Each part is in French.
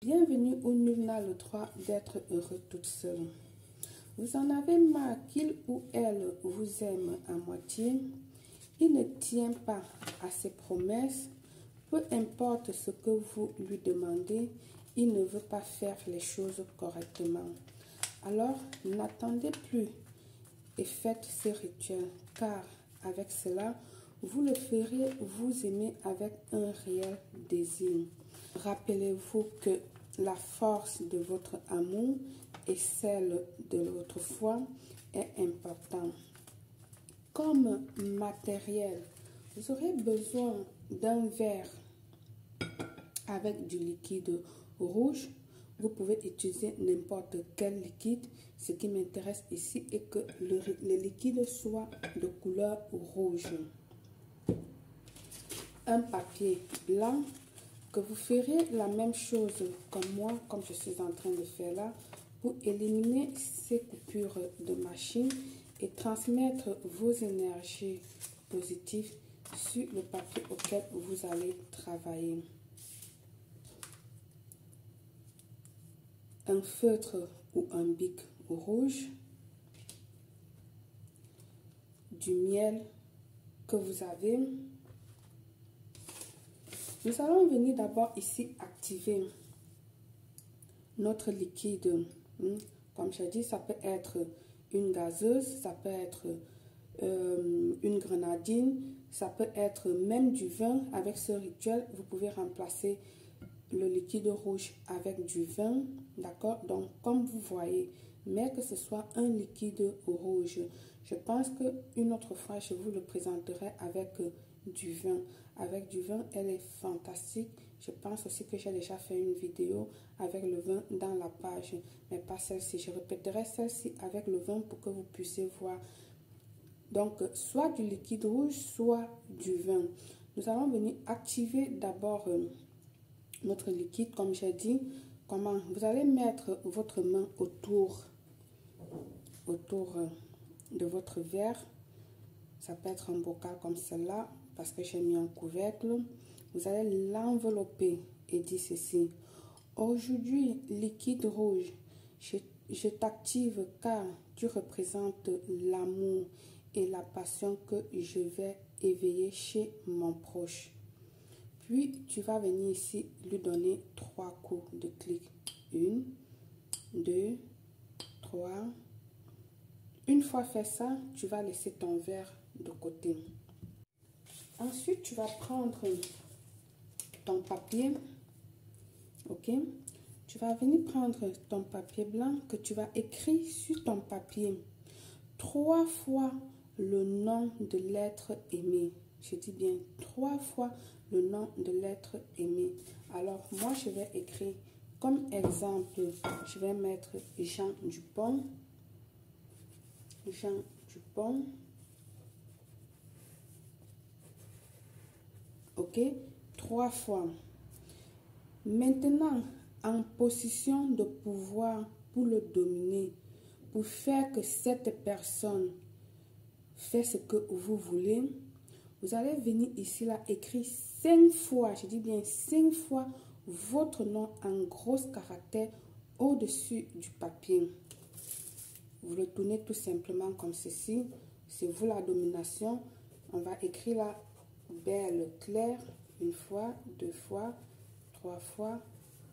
Bienvenue où nul n'a le droit d'être heureux toute seule. Vous en avez marre qu'il ou elle vous aime à moitié. Il ne tient pas à ses promesses. Peu importe ce que vous lui demandez, il ne veut pas faire les choses correctement. Alors, n'attendez plus et faites ces rituels, car avec cela, vous le ferez vous aimer avec un réel désir. Rappelez-vous que la force de votre amour et celle de votre foi est importante. Comme matériel, vous aurez besoin d'un verre avec du liquide rouge. Vous pouvez utiliser n'importe quel liquide. Ce qui m'intéresse ici est que le liquide soit de couleur rouge. Un papier blanc que vous ferez la même chose comme moi, comme je suis en train de faire là, pour éliminer ces coupures de machine et transmettre vos énergies positives sur le papier auquel vous allez travailler. Un feutre ou un bic rouge, du miel que vous avez. Nous allons venir d'abord ici activer notre liquide. Comme j'ai dit, ça peut être une gazeuse, ça peut être une grenadine, ça peut être même du vin. Avec ce rituel, vous pouvez remplacer le liquide rouge avec du vin, d'accord? Donc, comme vous voyez, mais que ce soit un liquide rouge. Je pense qu'une autre fois, je vous le présenterai avec du vin. Avec du vin, elle est fantastique. Je pense aussi que j'ai déjà fait une vidéo avec le vin dans la page, mais pas celle-ci. Je répéterai celle-ci avec le vin pour que vous puissiez voir. Donc, soit du liquide rouge, soit du vin. Nous allons venir activer d'abord notre liquide, comme j'ai dit. Comment? Vous allez mettre votre main autour de votre verre. Ça peut être un bocal comme celle-là, parce que j'ai mis un couvercle. Vous allez l'envelopper et dire ceci. Aujourd'hui, liquide rouge, je t'active car tu représentes l'amour et la passion que je vais éveiller chez mon proche. Puis, tu vas venir ici lui donner 3 coups de clic. 1, 2, 3. Une fois fait ça, tu vas laisser ton verre de côté. Ensuite, tu vas prendre ton papier. Ok? Tu vas venir prendre ton papier blanc que tu vas écrire sur ton papier 3 fois le nom de l'être aimé. Je dis bien 3 fois le nom de l'être aimé. Alors, moi, je vais écrire comme exemple, je vais mettre Jean Dupont. Jean Dupont. Ok? 3 fois. Maintenant, en position de pouvoir pour le dominer, pour faire que cette personne fait ce que vous voulez, vous allez venir ici, là, écrire 5 fois, je dis bien 5 fois, votre nom en gros caractères au-dessus du papier. Vous le tournez tout simplement comme ceci. C'est vous la domination. On va écrire là, Belle Claire, 1 fois, 2 fois, 3 fois,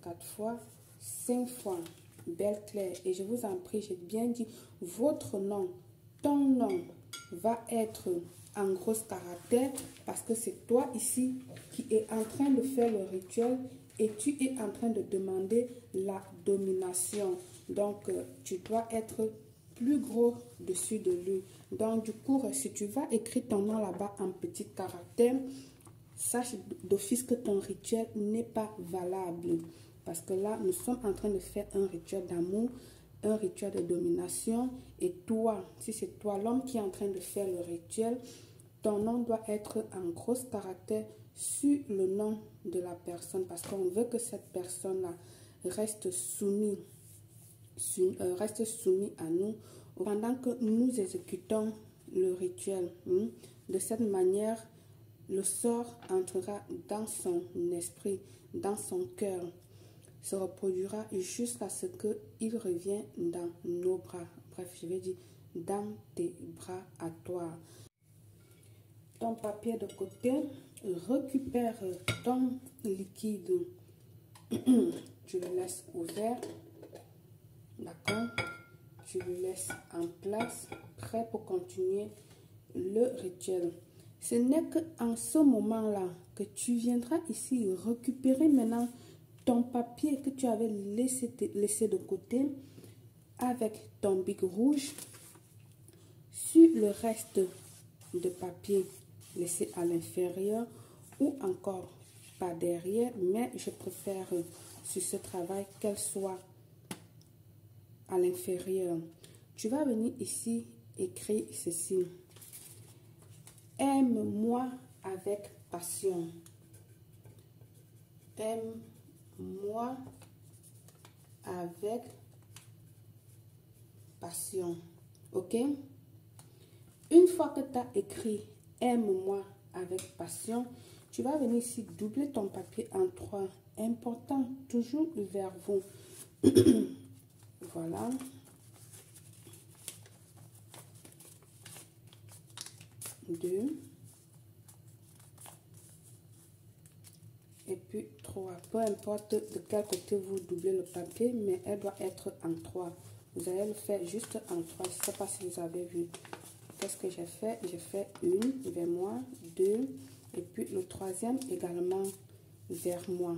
4 fois, 5 fois. Belle Claire. Et je vous en prie, j'ai bien dit, votre nom, ton nom va être en gros caractère parce que c'est toi ici qui est en train de faire le rituel et tu es en train de demander la domination. Donc, tu dois être plus gros dessus de lui. Donc, du coup, si tu vas écrire ton nom là-bas en petit caractère, sache d'office que ton rituel n'est pas valable. Parce que là, nous sommes en train de faire un rituel d'amour, un rituel de domination. Et toi, si c'est toi l'homme qui est en train de faire le rituel, ton nom doit être en gros caractère sur le nom de la personne. Parce qu'on veut que cette personne-là reste soumise à nous pendant que nous exécutons le rituel. De cette manière, le sort entrera dans son esprit, dans son cœur. se reproduira jusqu'à ce qu'il revienne dans nos bras. Bref, je vais dire dans tes bras à toi. Ton papier de côté, récupère ton liquide. Tu le laisses ouvert. D'accord? Tu le laisses en place, prêt pour continuer le rituel. Ce n'est qu'en ce moment-là que tu viendras ici récupérer maintenant ton papier que tu avais laissé de côté avec ton bic rouge sur le reste de papier laissé à l'inférieur ou encore pas derrière, mais je préfère sur ce travail qu'elle soit à l'inférieur. Tu vas venir ici écrire ceci. Aime-moi avec passion. Aime-moi avec passion. Ok? Une fois que tu as écrit aime-moi avec passion, tu vas venir ici doubler ton papier en 3. Important, toujours vers vous. Voilà. Deux. Et puis 3. Peu importe de quel côté vous doublez le papier, mais elle doit être en 3. Vous allez le faire juste en 3. Je ne sais pas si vous avez vu. Qu'est-ce que j'ai fait? J'ai fait une vers moi, 2, et puis le troisième également vers moi.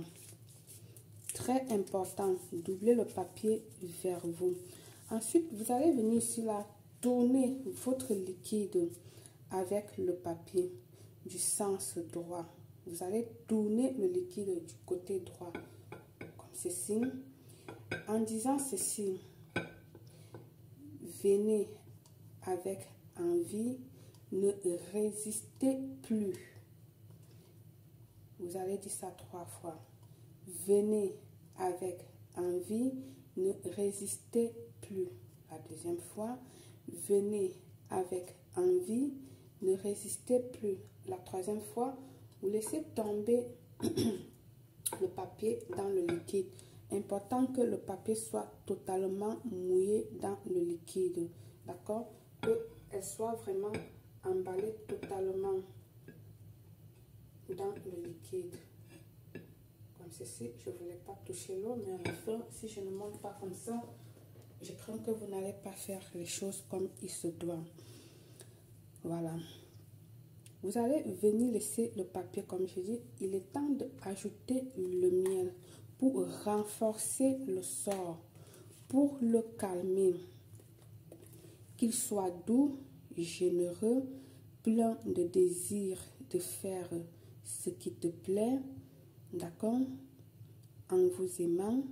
Très important, doubler le papier vers vous. Ensuite, vous allez venir ici là, tourner votre liquide avec le papier du sens droit. Vous allez tourner le liquide du côté droit, comme ceci, en disant ceci. Venez avec envie, ne résistez plus. Vous allez dire ça 3 fois. Venez avec envie, ne résistez plus. La deuxième fois. Venez avec envie, ne résistez plus. La troisième fois, vous laissez tomber le papier dans le liquide. Important que le papier soit totalement mouillé dans le liquide. D'accord? Qu'elle soit vraiment emballée totalement dans le liquide. Comme ceci, je ne voulais pas toucher l'eau, mais enfin, si je ne monte pas comme ça, je crains que vous n'allez pas faire les choses comme il se doit. Voilà. Vous allez venir laisser le papier, comme je dis, il est temps d'ajouter le miel pour renforcer le sort, pour le calmer. Qu'il soit doux, généreux, plein de désir de faire ce qui te plaît, d'accord? En vous aimant,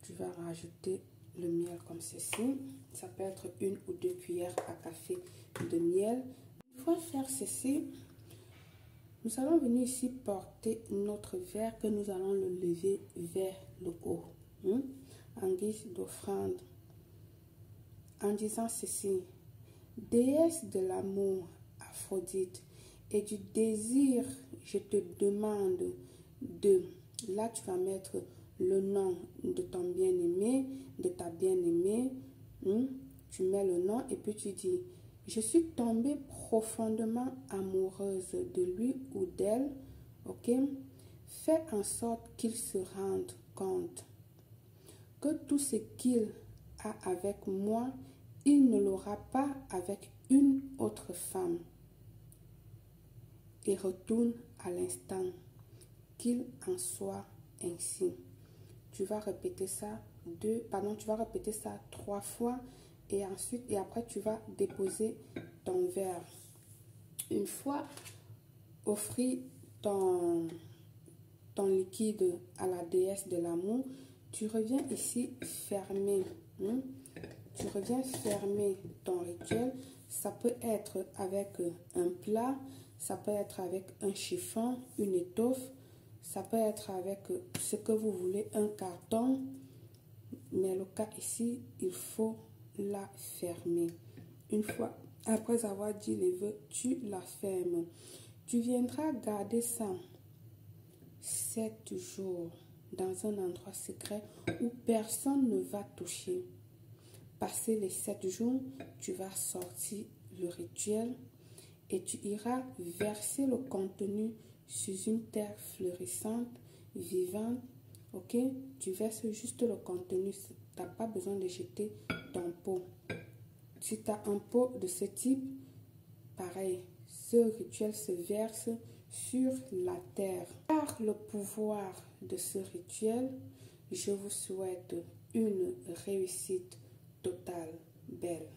tu vas rajouter le miel comme ceci. Ça peut être 1 ou 2 cuillères à café de miel. Une fois faire ceci, nous allons venir ici porter notre verre que nous allons le lever vers le haut, en guise d'offrande. En disant ceci, déesse de l'amour, Aphrodite, et du désir, je te demande de, là tu vas mettre le nom de ton bien-aimé, de ta bien-aimée, tu mets le nom et puis tu dis, je suis tombée profondément amoureuse de lui ou d'elle, ok? Fais en sorte qu'il se rende compte que tout ce qu'il a avec moi, il ne l'aura pas avec une autre femme. Et retourne à l'instant, qu'il en soit ainsi. Tu vas répéter ça tu vas répéter ça 3 fois et ensuite et après tu vas déposer ton verre. Une fois offrir ton liquide à la déesse de l'amour, tu reviens ici fermer. Tu reviens fermer ton rituel. Ça peut être avec un plat, ça peut être avec un chiffon, une étoffe, ça peut être avec ce que vous voulez, un carton. Mais le cas ici, il faut la fermer. Une fois, après avoir dit les vœux, tu la fermes. Tu viendras garder ça 7 jours. dans un endroit secret où personne ne va toucher. Passé les 7 jours, tu vas sortir le rituel et tu iras verser le contenu sur une terre florissante, vivante. Ok? Tu verses juste le contenu. Tu n'as pas besoin de jeter ton pot. Si tu as un pot de ce type, pareil, ce rituel se verse sur la terre. Par le pouvoir de ce rituel, je vous souhaite une réussite totale, belle.